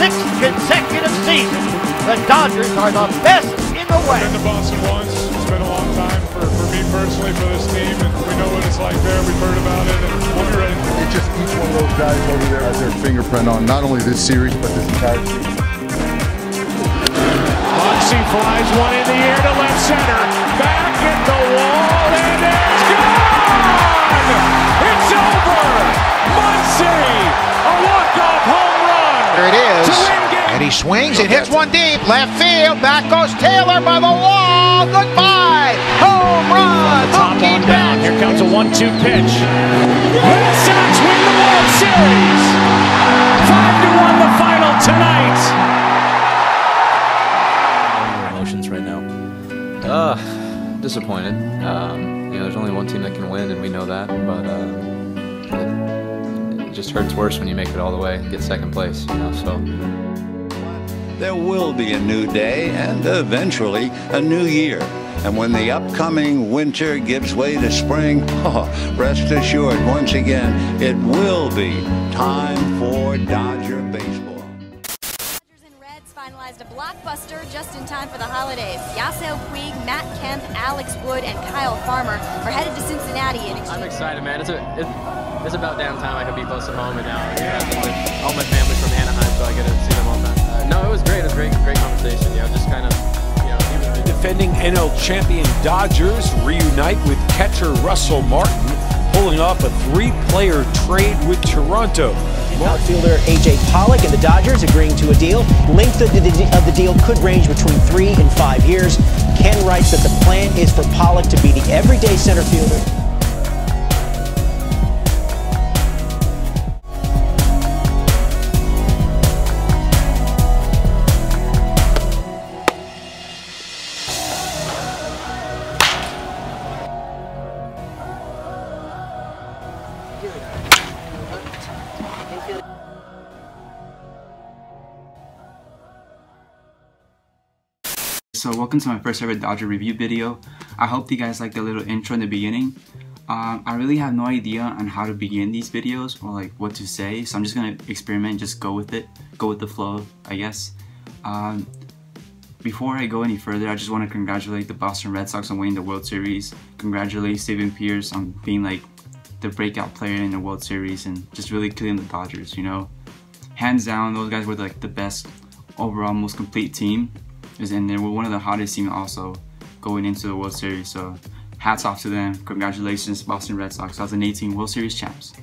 6th consecutive season, the Dodgers are the best in the West. I've been to Boston once. It's been a long time for me personally, for this team, and we know what it's like there. We've heard about it, and we'll be ready. It's just each one of those guys over there has their fingerprint on not only this series, but this entire season. Muncy flies one in the air to left center. Back at the wall, and it's gone! It's over! Muncy! A walk-off home run! There it is. And he swings and hits one deep. Left field. Back goes Taylor by the wall. Goodbye. Home run. Top one down. Here comes a 1-2 pitch. Red Sox win the World Series. 5-1 the final tonight. Emotions right now. Disappointed. There's only one team that can win, and we know that. But it just hurts worse when you make it all the way and get second place. So. There will be a new day and eventually a new year. And when the upcoming winter gives way to spring, rest assured, once again, it will be time for Dodger baseball. Dodgers and Reds finalized a blockbuster just in time for the holidays. Yasiel Puig, Matt Kemp, Alex Wood, and Kyle Farmer are headed to Cincinnati in exchange. I'm excited, man. It's about damn time I could be close to home, and now all my family from Anaheim, so I get to see them all the time. No, it was great. It was great conversation. Just kind of, Defending NL champion Dodgers reunite with catcher Russell Martin, pulling off a 3-player trade with Toronto. Outfielder A.J. Pollock and the Dodgers agreeing to a deal. Length of the deal could range between 3 and 5 years. Ken writes that the plan is for Pollock to be the everyday center fielder. So welcome to my first ever Dodger review video. I hope you guys liked the little intro in the beginning. I really have no idea on how to begin these videos or like what to say, so I'm just gonna experiment, just go with it, go with the flow, I guess. Before I go any further, I just want to congratulate the Boston Red Sox on winning the World Series, congratulate Steven Pearce on being like the breakout player in the World Series and just really killing the Dodgers, Hands down, those guys were like the best overall, most complete team. And they were one of the hottest teams also going into the World Series, so hats off to them. Congratulations, Boston Red Sox, 2018 World Series champs.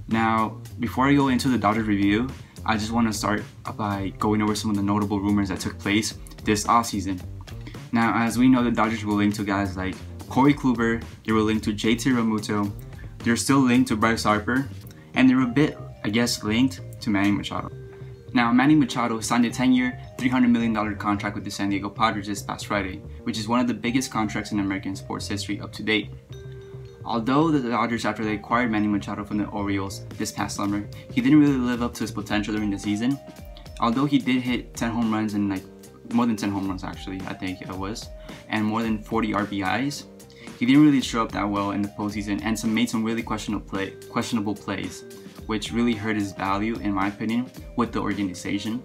Now, before I go into the Dodgers review, I just want to start by going over some of the notable rumors that took place this offseason. Now, as we know, the Dodgers were linked to guys like Corey Kluber, they were linked to JT Realmuto, they're still linked to Bryce Harper, and they were a bit, I guess, linked to Manny Machado. Now, Manny Machado signed a 10-year, $300 million contract with the San Diego Padres this past Friday, which is one of the biggest contracts in American sports history up to date. Although the Dodgers, after they acquired Manny Machado from the Orioles this past summer, he didn't really live up to his potential during the season. Although he did hit 10 home runs and more than 10 home runs actually, I think it was, and more than 40 RBIs, he didn't really show up that well in the postseason and made some really questionable plays, which really hurt his value, in my opinion, with the organization.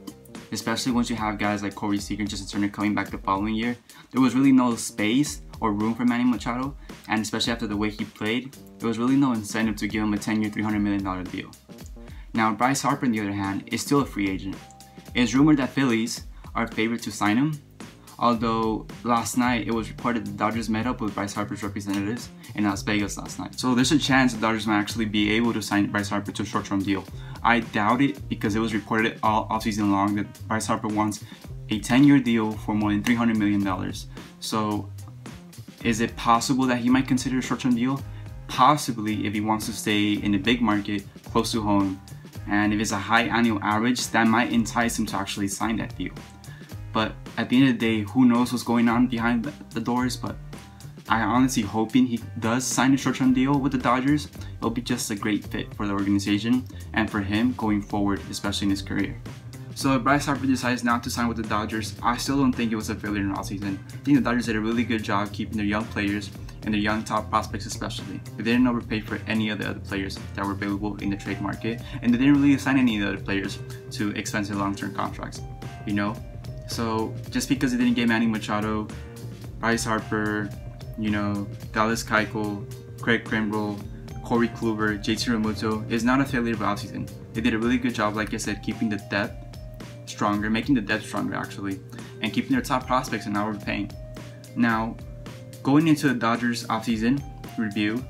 Especially once you have guys like Corey Seager and Justin Turner coming back the following year. There was really no space or room for Manny Machado, and especially after the way he played, there was really no incentive to give him a 10-year, $300 million deal. Now, Bryce Harper, on the other hand, is still a free agent. It is rumored that Phillies are favored to sign him, although last night it was reported the Dodgers met up with Bryce Harper's representatives in Las Vegas last night. So there's a chance the Dodgers might actually be able to sign Bryce Harper to a short-term deal. I doubt it because it was reported all offseason long that Bryce Harper wants a 10-year deal for more than $300 million. So is it possible that he might consider a short-term deal? Possibly, if he wants to stay in a big market close to home, and if it's a high annual average, that might entice him to actually sign that deal. But at the end of the day, who knows what's going on behind the doors, but I honestly hoping he does sign a short-term deal with the Dodgers. It'll be just a great fit for the organization and for him going forward, especially in his career. So if Bryce Harper decides not to sign with the Dodgers, I still don't think it was a failure in the offseason. I think the Dodgers did a really good job keeping their young players and their young top prospects especially. They didn't overpay for any of the other players that were available in the trade market, and they didn't really assign any of the other players to expensive long-term contracts, you know? So just because they didn't get Manny Machado, Bryce Harper, you know, Dallas Keuchel, Craig Kimbrell, Corey Kluber, JT Realmuto is not a failure of offseason. They did a really good job, like I said, keeping the depth stronger, making the depth stronger actually, and keeping their top prospects and not overpaying. Now, going into the Dodgers offseason review,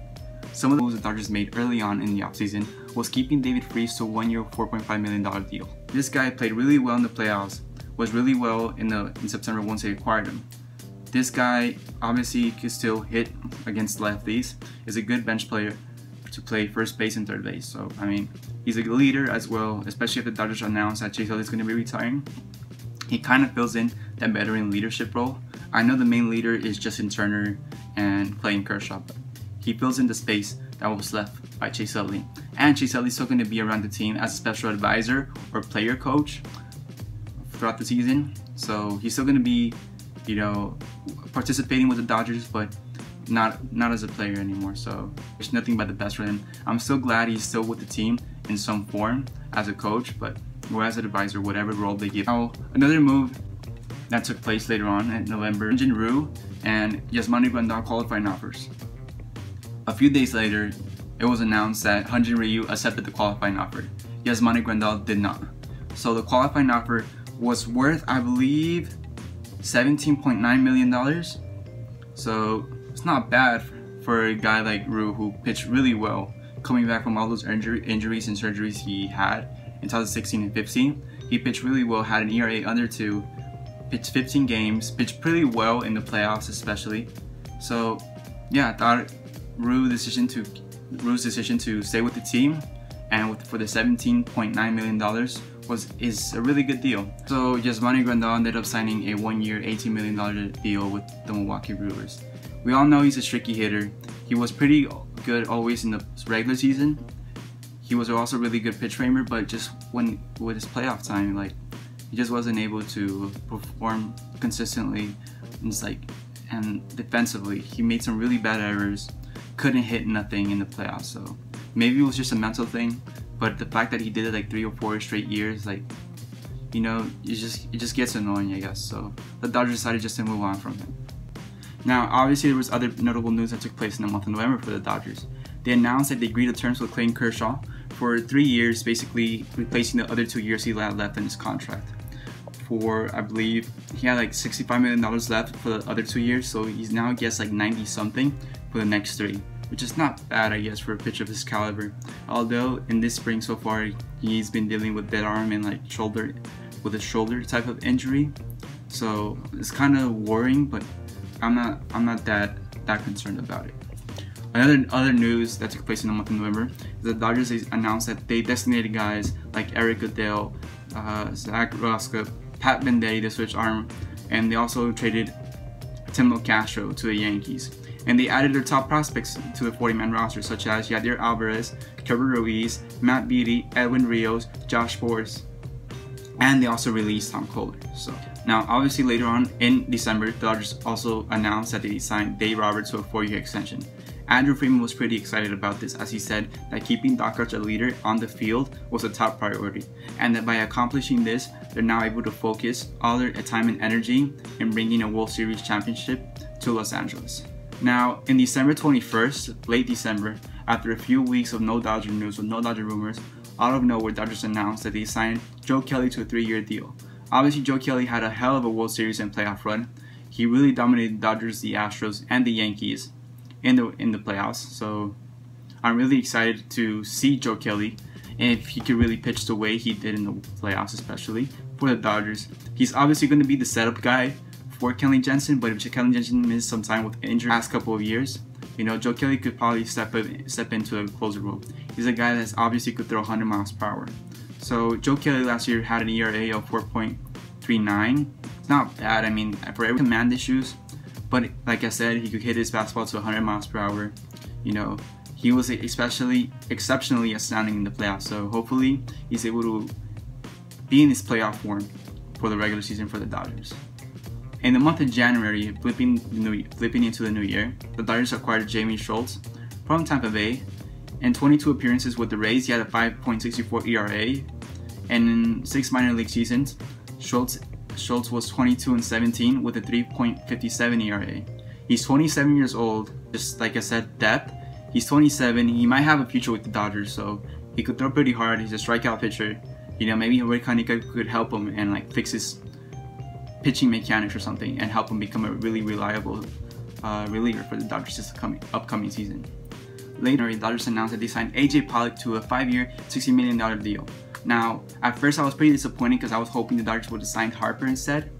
some of the moves the Dodgers made early on in the offseason was keeping David Freese to a 1-year, $4.5 million deal. This guy played really well in the playoffs, was really well in September once they acquired him. This guy obviously can still hit against lefties, is a good bench player to play first base and third base. So, I mean, he's a leader as well, especially if the Dodgers announced that Chase Elliott is going to be retiring. He kind of fills in that veteran leadership role. I know the main leader is Justin Turner and Clayton Kershaw, but he fills in the space that was left by Chase Elliott. And Chase Elliott's still going to be around the team as a special advisor or player coach throughout the season. So he's still going to be, you know, participating with the Dodgers, but not as a player anymore. So there's nothing but the best for him. I'm still glad he's still with the team in some form as a coach, but or as an advisor, whatever role they give. Now, another move that took place later on in November, Hyun-Jin Ryu and Yasmani Grandal qualifying offers. A few days later, it was announced that Hyun-Jin Ryu accepted the qualifying offer. Yasmani Grandal did not. So the qualifying offer was worth, I believe, $17.9 million. So it's not bad for a guy like Ryu who pitched really well, coming back from all those injuries and surgeries he had in 2016 and 15. He pitched really well, had an ERA under 2, pitched 15 games, pitched pretty well in the playoffs especially. So yeah, I thought Ryu's decision to stay with the team and for the $17.9 million is a really good deal. So Yasmani Grandal ended up signing a 1-year, $18 million deal with the Milwaukee Brewers. We all know he's a streaky hitter. He was pretty good always in the regular season. He was also a really good pitch framer, but just with his playoff time, like, he just wasn't able to perform consistently. And defensively, he made some really bad errors. Couldn't hit nothing in the playoffs. So maybe it was just a mental thing, but the fact that he did it like 3 or 4 straight years, like, you know, it just gets annoying, I guess. So the Dodgers decided just to move on from him. Now, obviously, there was other notable news that took place in the month of November for the Dodgers. They announced that they agreed to terms with Clayton Kershaw for 3 years, basically replacing the other 2 years he had left in his contract. For, I believe, he had like $65 million left for the other 2 years, so he's now gets like 90 something for the next 3, which is not bad, I guess, for a pitcher of his caliber. Although in this spring so far, he's been dealing with dead arm and like shoulder type of injury, so it's kind of worrying, but I'm not that concerned about it. Other news that took place in the month of November is the Dodgers announced that they designated guys like Eric Goodell, Zach Roscoe, Pat Venditti to switch arm, and they also traded Tim Castro to the Yankees. And they added their top prospects to the 40-man roster, such as Yadier Alvarez, Trevor Ruiz, Matt Beatty, Edwin Rios, Josh Forrest, and they also released Tom Kohler. So now, obviously, later on in December, the Dodgers also announced that they signed Dave Roberts to a 4-year extension. Andrew Freeman was pretty excited about this, as he said that keeping Doc Arch a leader on the field was a top priority, and that by accomplishing this, they're now able to focus all their time and energy in bringing a World Series championship to Los Angeles. Now, in December 21st, late December, after a few weeks of no Dodger news, with no Dodger rumors, out of nowhere, Dodgers announced that they signed Joe Kelly to a 3-year deal. Obviously, Joe Kelly had a hell of a World Series and playoff run. He really dominated the Dodgers, the Astros, and the Yankees in the playoffs. So I'm really excited to see Joe Kelly, if he could really pitch the way he did in the playoffs, especially for the Dodgers. He's obviously going to be the setup guy for Kenley Jensen, but if Kenley Jensen missed some time with injury last couple of years, you know, Joe Kelly could probably step into a closer role. He's a guy that's obviously could throw 100 miles per hour. So Joe Kelly last year had an ERA of 4.39. It's not bad, I mean, for every command issues, but like I said, he could hit his fastball to 100 miles per hour. You know, he was exceptionally astounding in the playoffs. So hopefully he's able to be in his playoff form for the regular season for the Dodgers. In the month of January, flipping into the new year, the Dodgers acquired Jamie Schultz from Tampa Bay. In 22 appearances with the Rays, he had a 5.64 ERA, and in 6 minor league seasons, Schultz was 22-17 with a 3.57 ERA. He's 27 years old, just like I said, depth. He's 27, he might have a future with the Dodgers, so he could throw pretty hard. He's a strikeout pitcher. You know, maybe Rick Honeycutt could help him and like fix his pitching mechanics or something and help him become a really reliable reliever for the Dodgers this upcoming season. Later, the Dodgers announced that they signed AJ Pollock to a 5-year, $60 million deal. Now, at first I was pretty disappointed because I was hoping the Dodgers would have signed Harper instead,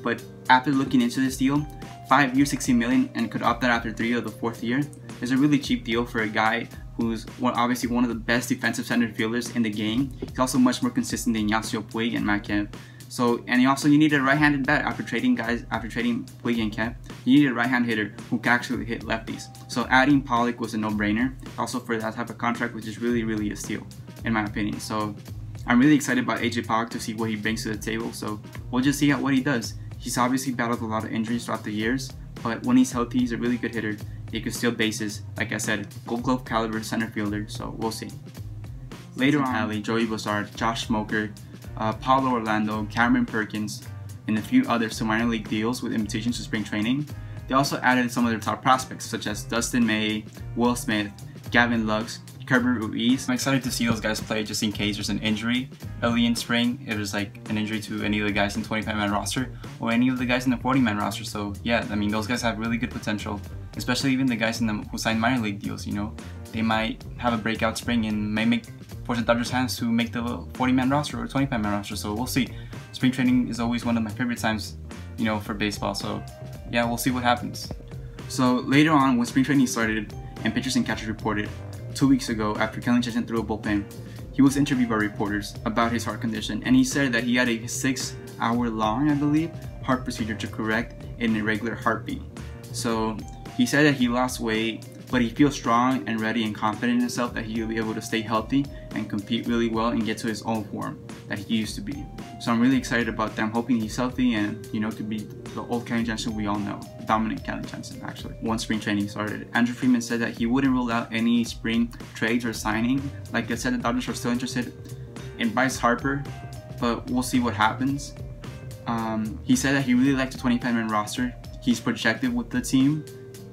but after looking into this deal, 5 years, $60 million, and could opt out after 3 of the 4th year is a really cheap deal for a guy who's obviously one of the best defensive center fielders in the game. He's also much more consistent than Yasiel Puig and Matt Kemp. So, and you need a right-handed bat after trading Puig and Kemp. You need a right-hand hitter who can actually hit lefties. So adding Pollock was a no-brainer. Also for that type of contract, which is really a steal, in my opinion. So I'm really excited about AJ Pollock to see what he brings to the table. So we'll just see what he does. He's obviously battled a lot of injuries throughout the years, but when he's healthy, he's a really good hitter. He could steal bases, like I said, Gold Glove caliber center fielder. So we'll see. Later on, Joey Bozard, Josh Smoker, Paulo Orlando, Cameron Perkins, and a few others to minor league deals with invitations to spring training. They also added some of their top prospects, such as Dustin May, Will Smith, Gavin Lux, Kerber Ruiz. I'm excited to see those guys play just in case there's an injury early in spring. If there's like an injury to any of the guys in the 25-man roster or any of the guys in the 40-man roster. So yeah, I mean, those guys have really good potential, especially even the guys who signed minor league deals, you know. They might have a breakout spring and may force the Dodgers' hands to make the 40-man roster or 25-man roster. So we'll see. Spring training is always one of my favorite times, you know, for baseball. So yeah, we'll see what happens. So later on, when spring training started and pitchers and catchers reported, 2 weeks ago after Kenley Jansen threw a bullpen, he was interviewed by reporters about his heart condition, and he said that he had a 6-hour-long, I believe, heart procedure to correct an irregular heartbeat. So he said that he lost weight, but he feels strong and ready and confident in himself that he will be able to stay healthy and compete really well and get to his own form that he used to be. So I'm really excited about that. I'm hoping he's healthy and, you know, could be the old Kenley Jansen we all know, dominant Kenley Jansen actually. Once spring training started, Andrew Friedman said that he wouldn't rule out any spring trades or signing. Like I said, the Dodgers are still interested in Bryce Harper, but we'll see what happens. He said that he really liked the 25-man roster. He's projected with the team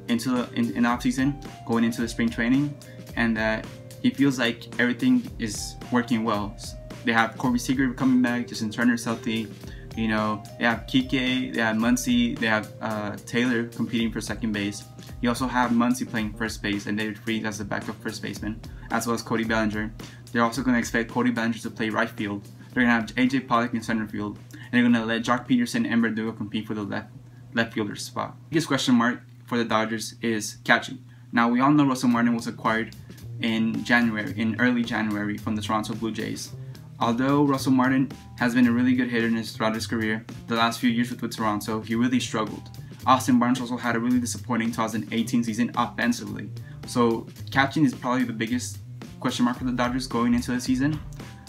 into in off-season, going into the spring training, and that he feels like everything is working well. They have Corey Seager coming back, Justin Turner's healthy, you know, they have Kike, they have Muncy, they have Taylor competing for second base. You also have Muncy playing first base and David Freese as the backup first baseman, as well as Cody Bellinger. They're also going to expect Cody Bellinger to play right field. They're going to have AJ Pollock in center field, and they're going to let Jock Peterson and Verdugo compete for the left fielder spot. The biggest question mark for the Dodgers is catching. Now, we all know Russell Martin was acquired in early January from the Toronto Blue Jays. Although Russell Martin has been a really good hitter throughout his career, the last few years with Toronto, he really struggled. Austin Barnes also had a really disappointing 2018 season offensively. So catching is probably the biggest question mark for the Dodgers going into the season.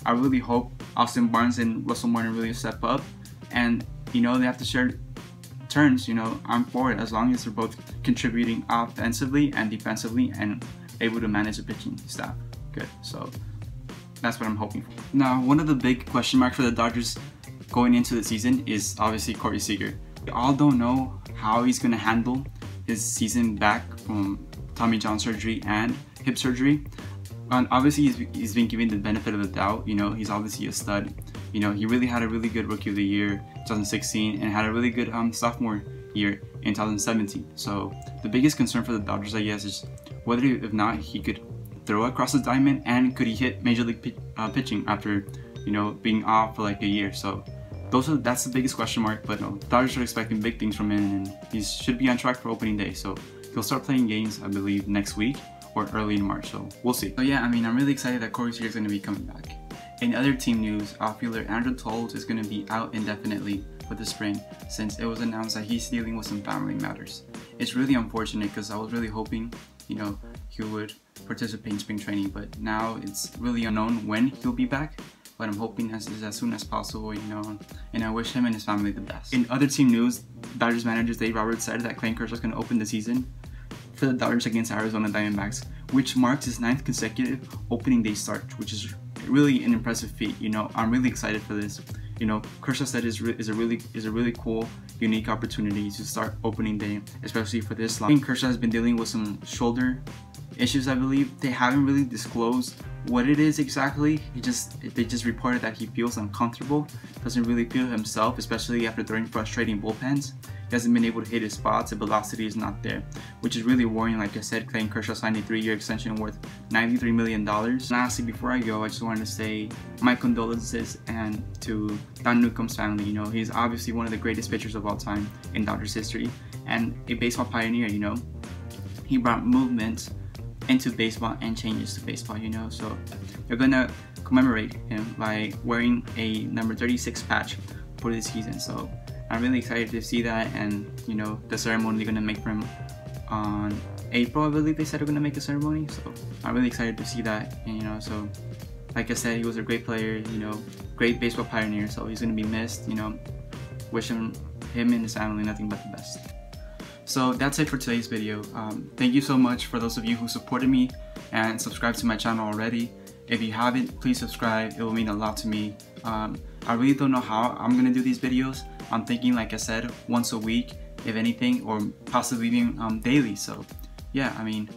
I really hope Austin Barnes and Russell Martin really step up, and you know, they have to share turns. You know, I'm for it as long as they're both contributing offensively and defensively and able to manage the pitching staff good. So that's what I'm hoping for. Now, one of the big question marks for the Dodgers going into the season is obviously Corey Seager. We all don't know how he's going to handle his season back from Tommy John surgery and hip surgery. And obviously he's been given the benefit of the doubt. You know, he's obviously a stud. You know, he really had a really good Rookie of the Year 2016 and had a really good sophomore year in 2017. So the biggest concern for the Dodgers, I guess, is whether, if not, he could throw across the diamond, and could he hit major league pitching after, you know, being off for like a year. So that's the biggest question mark. But no, the Dodgers are expecting big things from him, and he should be on track for opening day. So he'll start playing games, I believe, next week or early in March. So we'll see. So yeah, I mean, I'm really excited that Corey Seager is going to be coming back. In other team news, outfielder Andrew Tolles is going to be out indefinitely for the spring, since it was announced that he's dealing with some family matters. It's really unfortunate because I was really hoping, you know, he would participate in spring training, but now it's really unknown when he'll be back. but I'm hoping as soon as possible, you know, and I wish him and his family the best. In other team news, Dodgers manager Dave Roberts said that Clayton Kershaw is going to open the season for the Dodgers against Arizona Diamondbacks, which marks his 9th consecutive opening day start, which is really an impressive feat. You know, I'm really excited for this. You know, Kershaw said is a really cool, unique opportunity to start opening day, especially for this line. I think Kershaw has been dealing with some shoulder issues, I believe. They haven't really disclosed what it is exactly. They just reported that he feels uncomfortable, doesn't really feel himself, especially after throwing frustrating bullpens. He hasn't been able to hit his spots, the velocity is not there, which is really worrying. Like I said, Clayton Kershaw signed a 3-year extension worth $93 million. Lastly, before I go, I just wanted to say my condolences and to Don Newcomb's family. You know, he's obviously one of the greatest pitchers of all time in Dodgers history and a baseball pioneer. You know, he brought movement into baseball and changes to baseball, you know, so they're gonna commemorate him by wearing a number 36 patch for this season. So I'm really excited to see that, and you know, the ceremony they're gonna make for him on April, I believe they said they're gonna make a ceremony. So I'm really excited to see that, and you know, so like I said, he was a great player, you know, great baseball pioneer, so he's gonna be missed, you know. Wish him and his family nothing but the best. So that's it for today's video. Thank you so much for those of you who supported me and subscribed to my channel already. If you haven't, please subscribe. It will mean a lot to me. I really don't know how I'm gonna do these videos. I'm thinking, like I said, once a week, if anything, or possibly even daily. So yeah, I mean,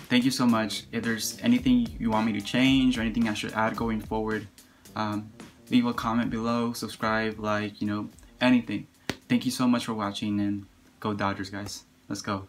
thank you so much. If there's anything you want me to change or anything I should add going forward, leave a comment below, subscribe, like, you know, anything. Thank you so much for watching, and go Dodgers, guys. Let's go.